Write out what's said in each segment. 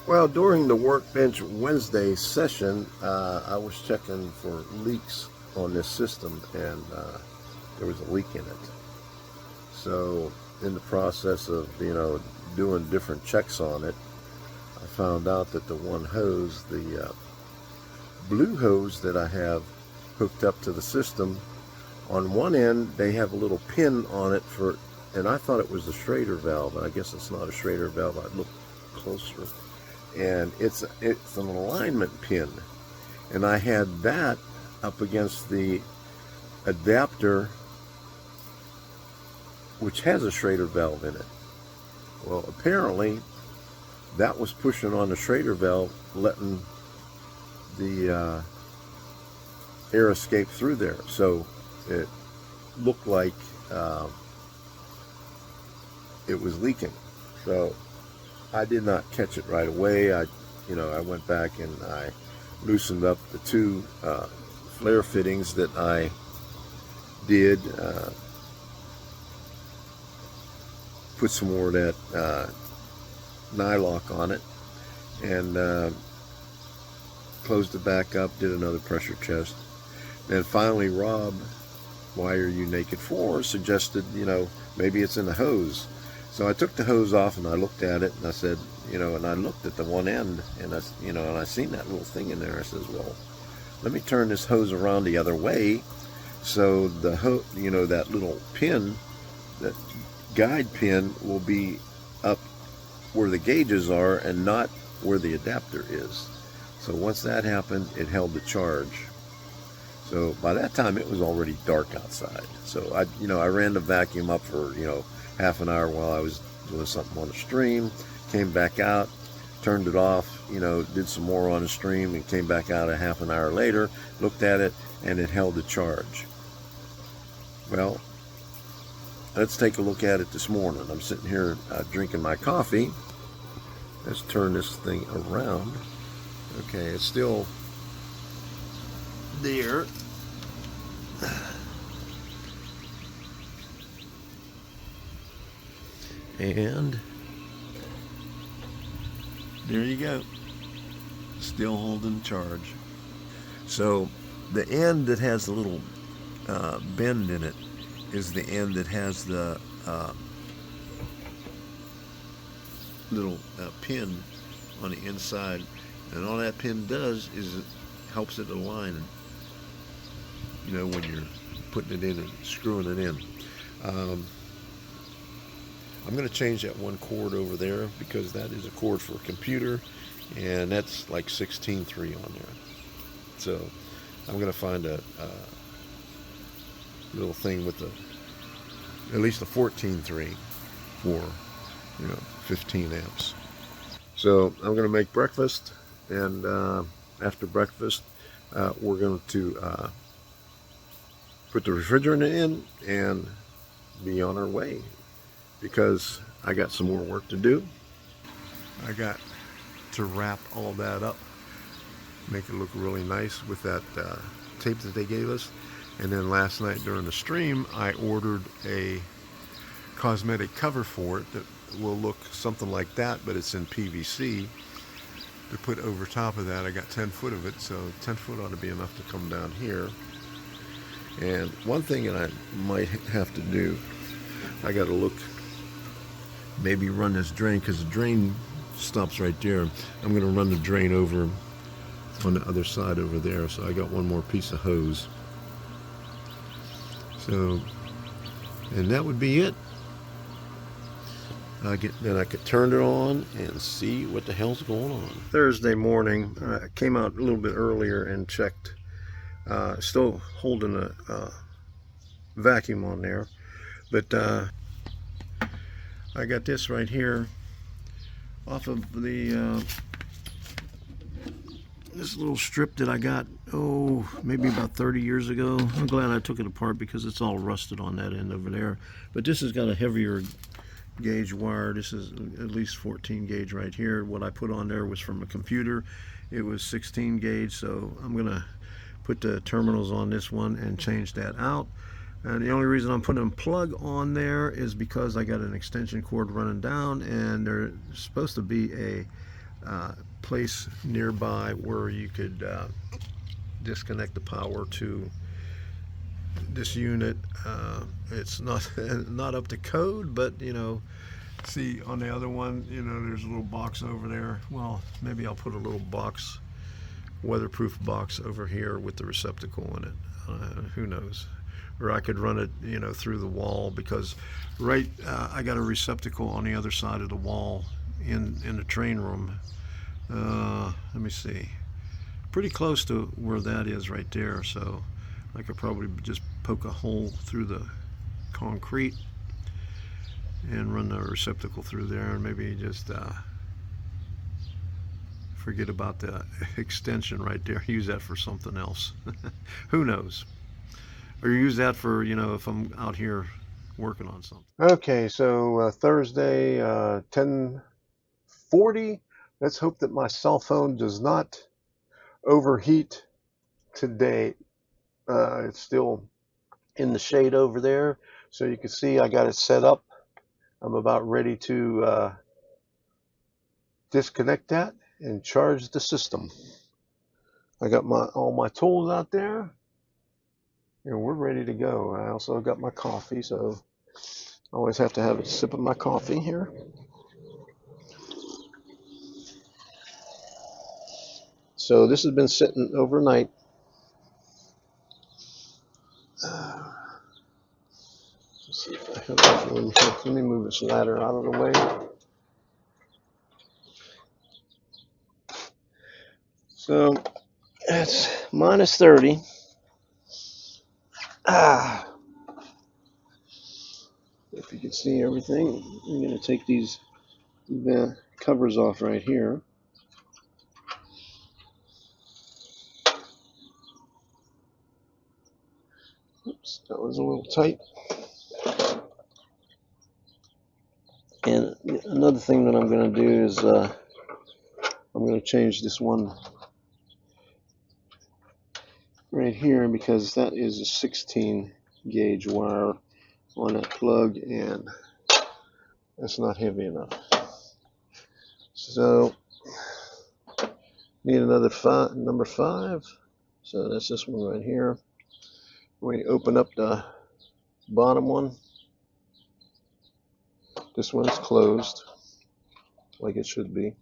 Well, during the Workbench Wednesday session, I was checking for leaks on this system, and there was a leak in it. So, in the process of doing different checks on it, I found out that the one hose, the blue hose that I have hooked up to the system, on one end they have a little pin on it for, and I thought it was the Schrader valve, but I guess it's not a Schrader valve. I looked closer, and it's an alignment pin, and I had that up against the adapter, which has a Schrader valve in it. Well, apparently that was pushing on the Schrader valve, letting the air escape through there. So it looked like it was leaking. So I did not catch it right away. I went back and I loosened up the two flare fittings that I did. Put some more of that nylock on it, and closed it back up, did another pressure test. Then finally Rob, why are you naked for, suggested, maybe it's in the hose. So I took the hose off and I looked at it and I said, and I looked at the one end, and and I seen that little thing in there. I says, well, let me turn this hose around the other way, so the that little pin, that guide pin, will be up where the gauges are and not where the adapter is. So once that happened, it held the charge. So by that time it was already dark outside. So I ran the vacuum up for half an hour while I was doing something on the stream, came back out, turned it off, did some more on the stream, and came back out a half an hour later, looked at it, and it held the charge. Well, let's take a look at it this morning. I'm sitting here drinking my coffee. Let's turn this thing around. Okay, it's still there. And there you go. Still holding charge. So the end that has the little bend in it is the end that has the little pin on the inside, and all that pin does is it helps it align, when you're putting it in and screwing it in. I'm going to change that one cord over there, because that is a cord for a computer, and that's like 16.3 on there. So I'm going to find a little thing with at least a 14.3 for 15 amps. So I'm going to make breakfast, and after breakfast we're going to put the refrigerant in and be on our way, because I got some more work to do. I got to wrap all that up, make it look really nice with that tape that they gave us. And then last night during the stream, I ordered a cosmetic cover for it that will look something like that, but it's in PVC to put over top of that. I got 10 foot of it, so 10 foot ought to be enough to come down here. And one thing that I might have to do, I got to look, maybe run this drain, because the drain stops right there. I'm going to run the drain over on the other side over there, so I got one more piece of hose. So, and that would be it. Then I could turn it on and see what the hell's going on. Thursday morning, I came out a little bit earlier and checked. Still holding a vacuum on there, but I got this right here off of the this little strip that I got, maybe about 30 years ago. I'm glad I took it apart, because it's all rusted on that end over there. But this has got a heavier gauge wire. This is at least 14 gauge right here. What I put on there was from a computer. It was 16 gauge, so I'm gonna put the terminals on this one and change that out. And the only reason I'm putting a plug on there is because I got an extension cord running down, and there's supposed to be a place nearby where you could disconnect the power to this unit. It's not not up to code, but you know, see on the other one, you know, there's a little box over there. Well, maybe I'll put a little box, weatherproof box over here with the receptacle in it. Who knows? Or I could run it, you know, through the wall, because I got a receptacle on the other side of the wall in the train room. Let me see. Pretty close to where that is right there, so I could probably just poke a hole through the concrete and run the receptacle through there, and maybe just forget about the extension right there. Use that for something else. Who knows? Or use that for, you know, if I'm out here working on something. Okay, so Thursday, 10:40. Let's hope that my cell phone does not overheat today. It's still in the shade over there, so you can see I got it set up. I'm about ready to disconnect that and charge the system. I got all my tools out there, and we're ready to go. I also got my coffee, so I always have to have a sip of my coffee here. So this has been sitting overnight. Let's see if I have this one here. Let me move this ladder out of the way. So it's minus 30. If you can see everything, I'm going to take the covers off right here. Oops, that was a little tight. And another thing that I'm going to do is I'm going to change this one right here, because that is a 16 gauge wire on that plug, and that's not heavy enough. So need another number 5. So that's this one right here. When you open up the bottom one, this one is closed like it should be.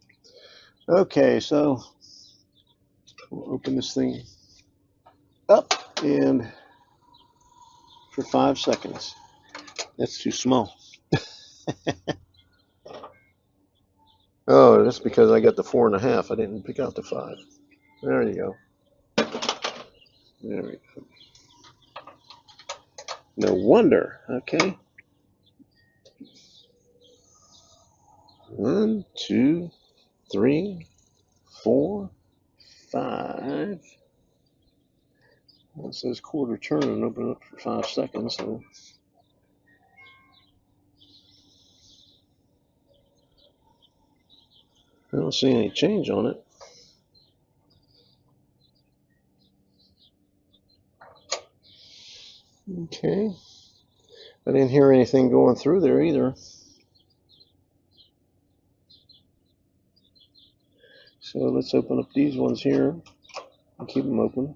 Okay, so we'll open this thing up, and for 5 seconds. That's too small. Oh, that's because I got the 4.5. I didn't pick out the 5. There you go. There we go. No wonder. Okay. 1, 2, 3, 4, 5. Well, it says quarter turn and open it up for 5 seconds. So I don't see any change on it. Okay. I didn't hear anything going through there either. So let's open up these ones here and keep them open.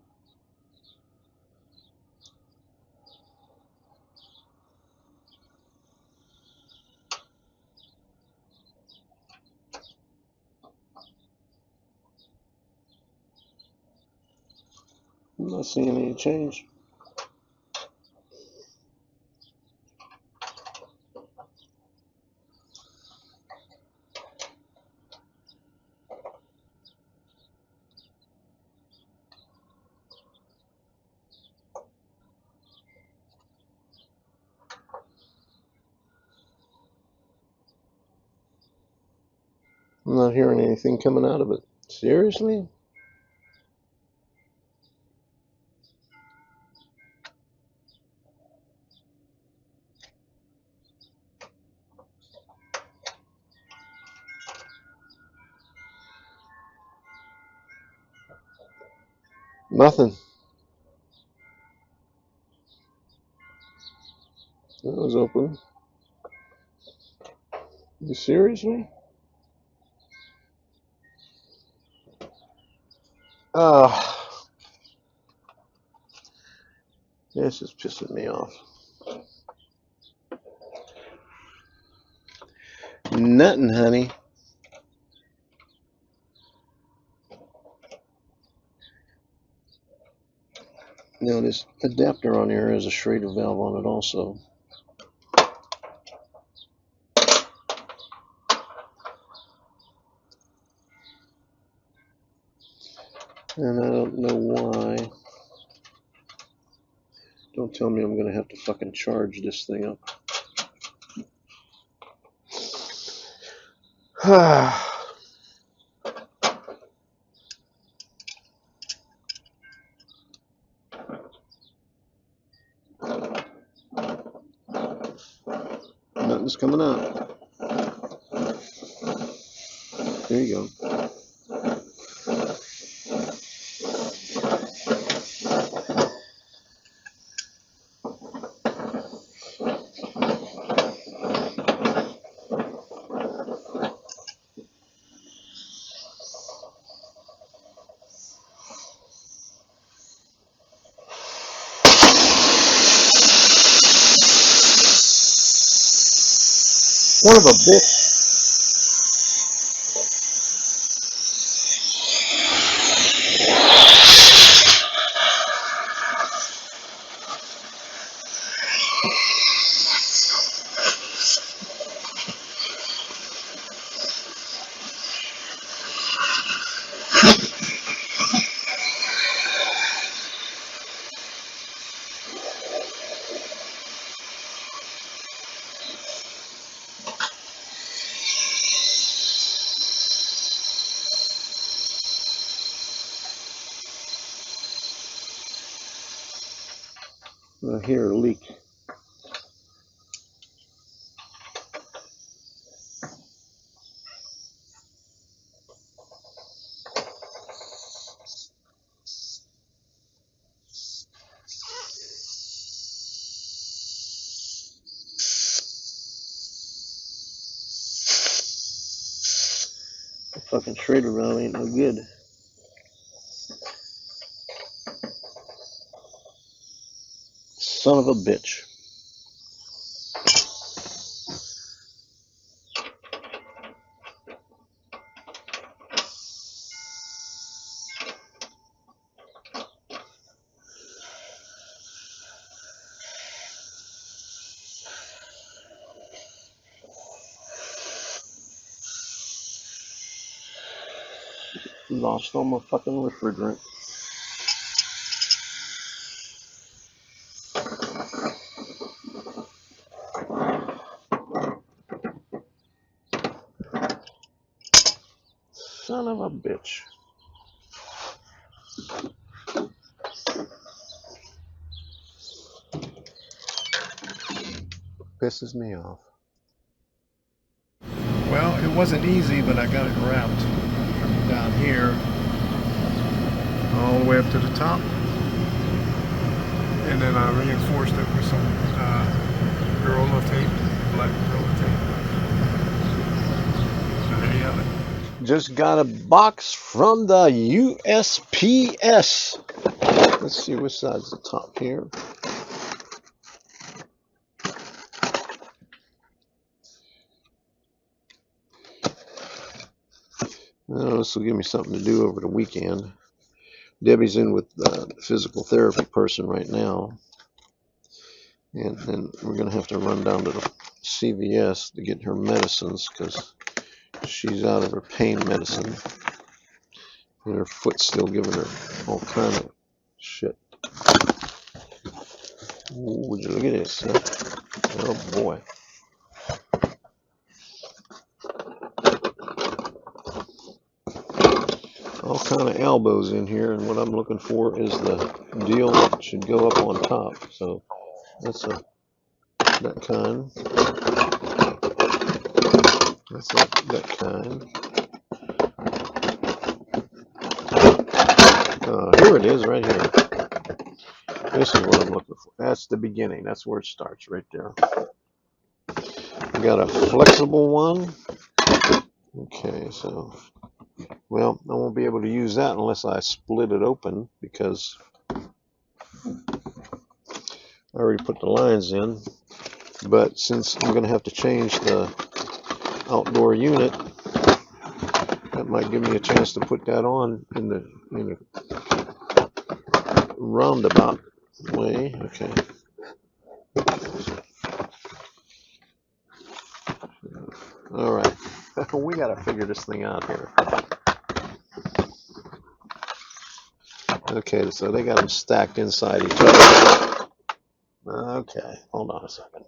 I'm not seeing any change. I'm not hearing anything coming out of it. Seriously? Nothing. That was open. You seriously? This is pissing me off. Nothing, honey. Now this adapter on here has a Schrader valve on it also. And I don't know why. Don't tell me I'm going to have to fucking charge this thing up. Nothing's coming out. There you go. Son of a bitch. I hear a leak. The fucking Schrader valve ain't no good. Son of a bitch. Lost all my fucking refrigerant. Son of a bitch. Pisses me off. Well, it wasn't easy, but I got it wrapped from down here all the way up to the top. And then I reinforced it with some Gorilla tape, black Gorilla tape. So there you have it. Just got a box from the USPS. Let's see which side's the top here. This will give me something to do over the weekend. Debbie's in with the physical therapy person right now. And then we're going to have to run down to the CVS to get her medicines because she's out of her pain medicine. And her foot's still giving her all kind of shit. Ooh, would you look at this? Huh? Oh boy. All kind of elbows in here, and what I'm looking for is the deal that should go up on top. So that's that kind. That's that kind. Here it is, right here. This is what I'm looking for. That's the beginning. That's where it starts, right there. We got a flexible one. Okay, so Well, I won't be able to use that unless I split it open, because I already put the lines in. But since I'm going to have to change the outdoor unit, that might give me a chance to put that on in the roundabout way. Okay. All right. We got to figure this thing out here. Okay, so they got them stacked inside each other. Okay, hold on a second.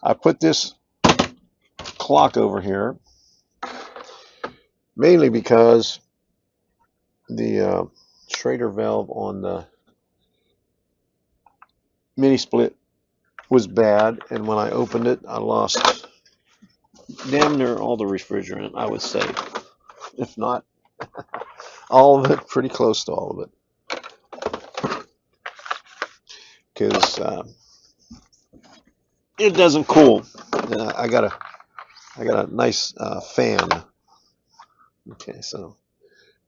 I put this clock over here mainly because the Schrader valve on the mini split was bad, and when I opened it, I lost damn near all the refrigerant, I would say. If not all of it, pretty close to all of it. Because it doesn't cool. I got a nice fan. Okay, so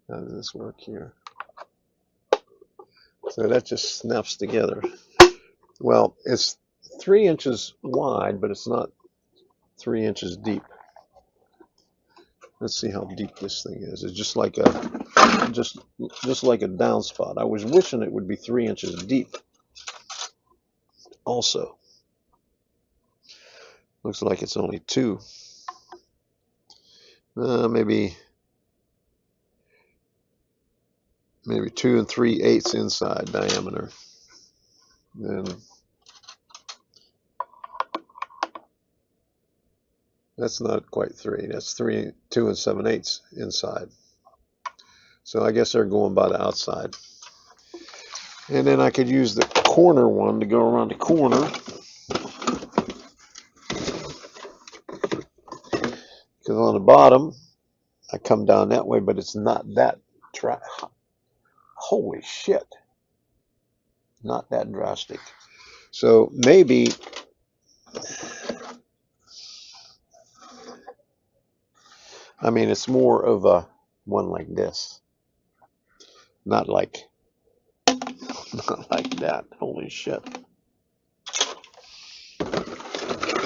how does this work here? So that just snaps together. Well, it's 3 inches wide, but it's not 3 inches deep. Let's see how deep this thing is. It's just like a just like a downspout. I was wishing it would be 3 inches deep. Also, looks like it's only 2. Maybe 2 3/8 inside diameter. Then that's not quite 3. That's 2 7/8 inside. So I guess they're going by the outside. And then I could use the corner one to go around the corner. Because on the bottom, I come down that way, but it's not that dry. Holy shit. Not that drastic. So maybe it's more of a one like this. Not like that. Holy shit.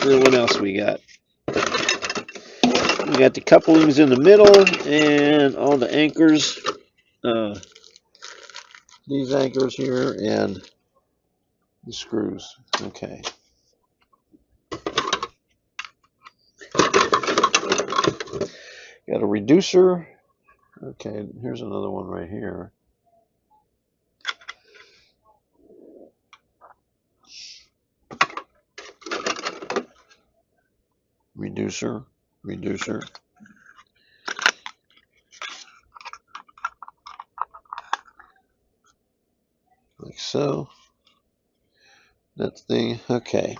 So what else we got? We got the couplings in the middle and all the anchors. These anchors here and the screws. Okay. Got a reducer. Okay, here's another one right here. Reducer. Like so. That thing. Okay.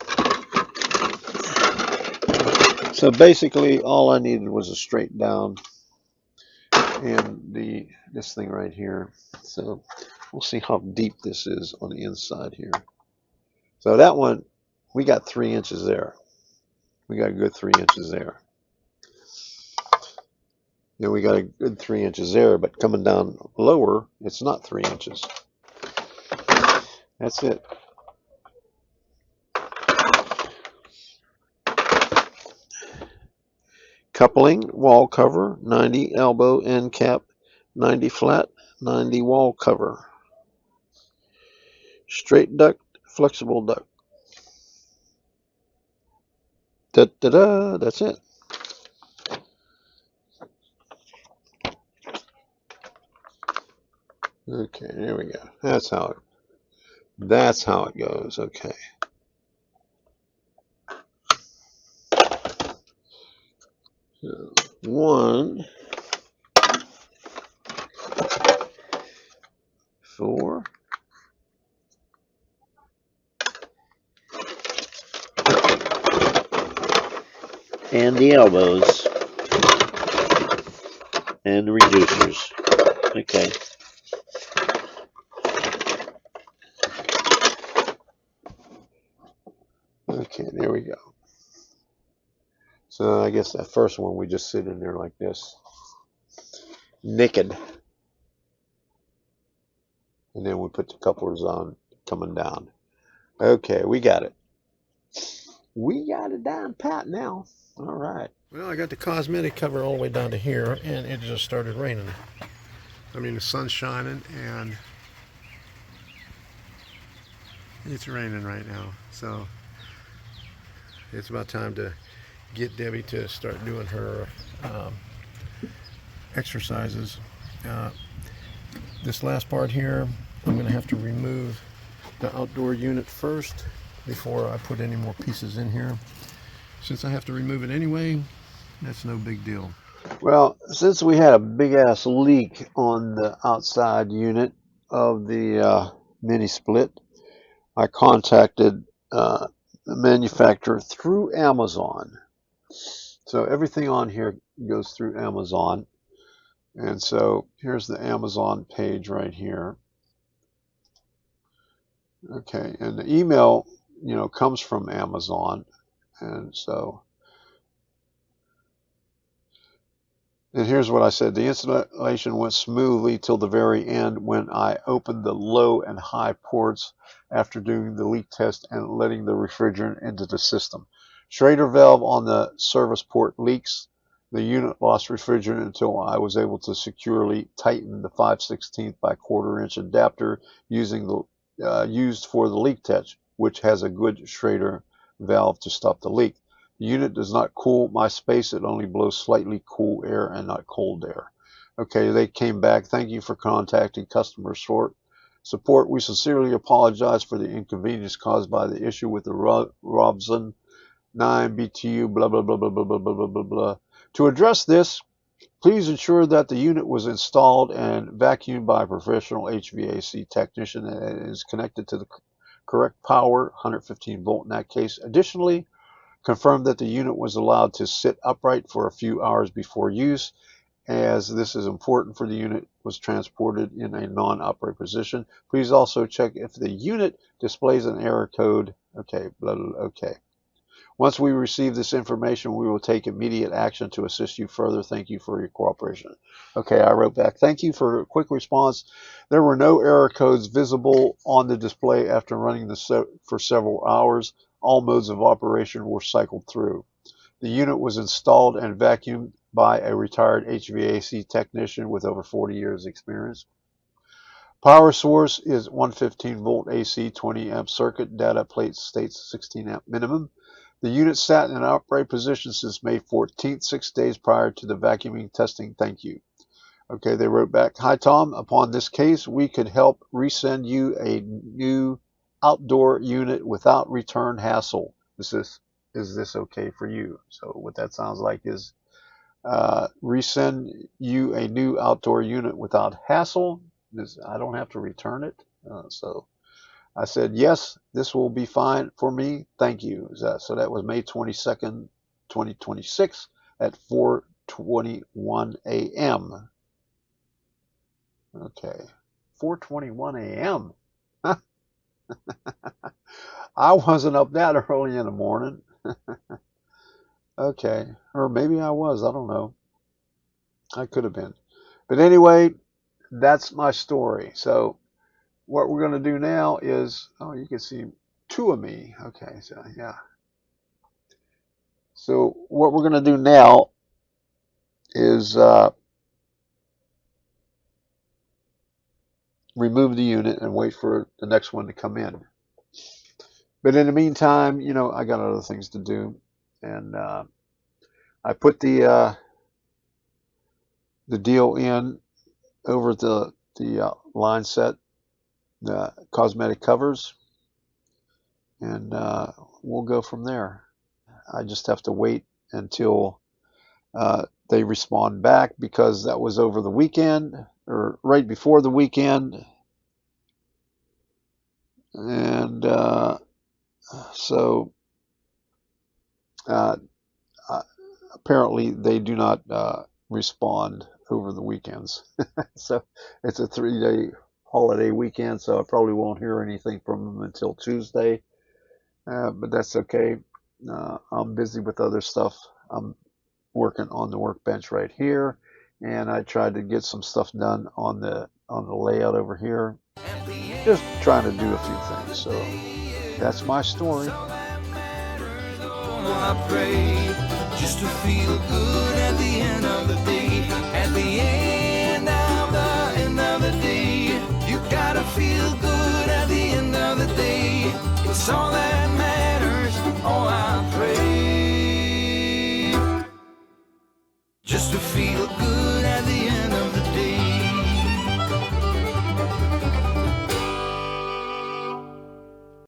So basically all I needed was a straight down and this thing right here. So we'll see how deep this is on the inside here. So that one, we got 3 inches there. We got a good 3 inches there. Then we got a good 3 inches there, but coming down lower, it's not 3 inches. That's it. Coupling, wall cover, 90 elbow end cap, 90 flat, 90 wall cover. Straight duct, flexible duct. Da-da-da, that's it. Okay, there we go. That's how it goes. Okay. So 1, 4, and the elbows and the reducers. Okay. Okay, there we go. So I guess that first one we just sit in there like this. naked. And then we put the couplers on coming down. Okay, we got it. We got it down pat now. All right. Well, I got the cosmetic cover all the way down to here, and it just started raining. I mean, the sun's shining, and it's raining right now. So it's about time to get Debbie to start doing her exercises. Uh, this last part here, I'm going to have to remove the outdoor unit first before I put any more pieces in here. Since I have to remove it anyway, that's no big deal. Well, since we had a big ass leak on the outside unit of the mini split, I contacted the manufacturer through Amazon. So everything on here goes through Amazon. And so here's the Amazon page right here. Okay, and the email, comes from Amazon. And so, and here's what I said. The installation went smoothly till the very end when I opened the low and high ports after doing the leak test and letting the refrigerant into the system. Schrader valve on the service port leaks. The unit lost refrigerant until I was able to securely tighten the 5/16 by 1/4 inch adapter using the used for the leak test, which has a good Schrader valve to stop the leak. The unit does not cool my space. It only blows slightly cool air and not cold air. Okay, they came back. Thank you for contacting customer support. We sincerely apologize for the inconvenience caused by the issue with the Robson 9 BTU, blah, blah, blah, blah, blah, blah, blah, blah, blah, blah. To address this, please ensure that the unit was installed and vacuumed by a professional HVAC technician and is connected to the correct power, 115 volt in that case. Additionally, confirm that the unit was allowed to sit upright for a few hours before use, as this is important for the unit was transported in a non-upright position. Please also check if the unit displays an error code. Okay, blah, blah, blah, okay. Once we receive this information, we will take immediate action to assist you further. Thank you for your cooperation. Okay, I wrote back. Thank you for a quick response. There were no error codes visible on the display after running for several hours. All modes of operation were cycled through. The unit was installed and vacuumed by a retired HVAC technician with over 40 years experience. Power source is 115 volt AC 20 amp circuit. Data plate states 16 amp minimum. The unit sat in an upright position since May 14th, 6 days prior to the vacuuming testing. Thank you. Okay, they wrote back, hi Tom, upon this case, we could help resend you a new outdoor unit without return hassle. Is this okay for you? So what that sounds like is resend you a new outdoor unit without hassle. I don't have to return it. So I said, yes, this will be fine for me. Thank you. So that was May 22nd, 2026 at 4:21 a.m. Okay, 4:21 a.m. I wasn't up that early in the morning. Okay, or maybe I was. I don't know. I could have been. But anyway, that's my story. So what we're going to do now is, oh, you can see two of me. Okay, so yeah. So what we're going to do now is remove the unit and wait for the next one to come in. But in the meantime, I got other things to do, and I put the deal in over the line set, the cosmetic covers, and we'll go from there. I just have to wait until they respond back, because that was over the weekend or right before the weekend, and so apparently they do not respond over the weekends. So it's a 3-day holiday weekend, so I probably won't hear anything from them until Tuesday, but that's okay. I'm busy with other stuff. I'm working on the workbench right here, and I tried to get some stuff done on the layout over here. Just trying to do a few things. So that's my story. I pray just to feel good at the end of the day. At the end of the day, you gotta feel good at the end of the day. It's all that matters. Oh, I pray just to feel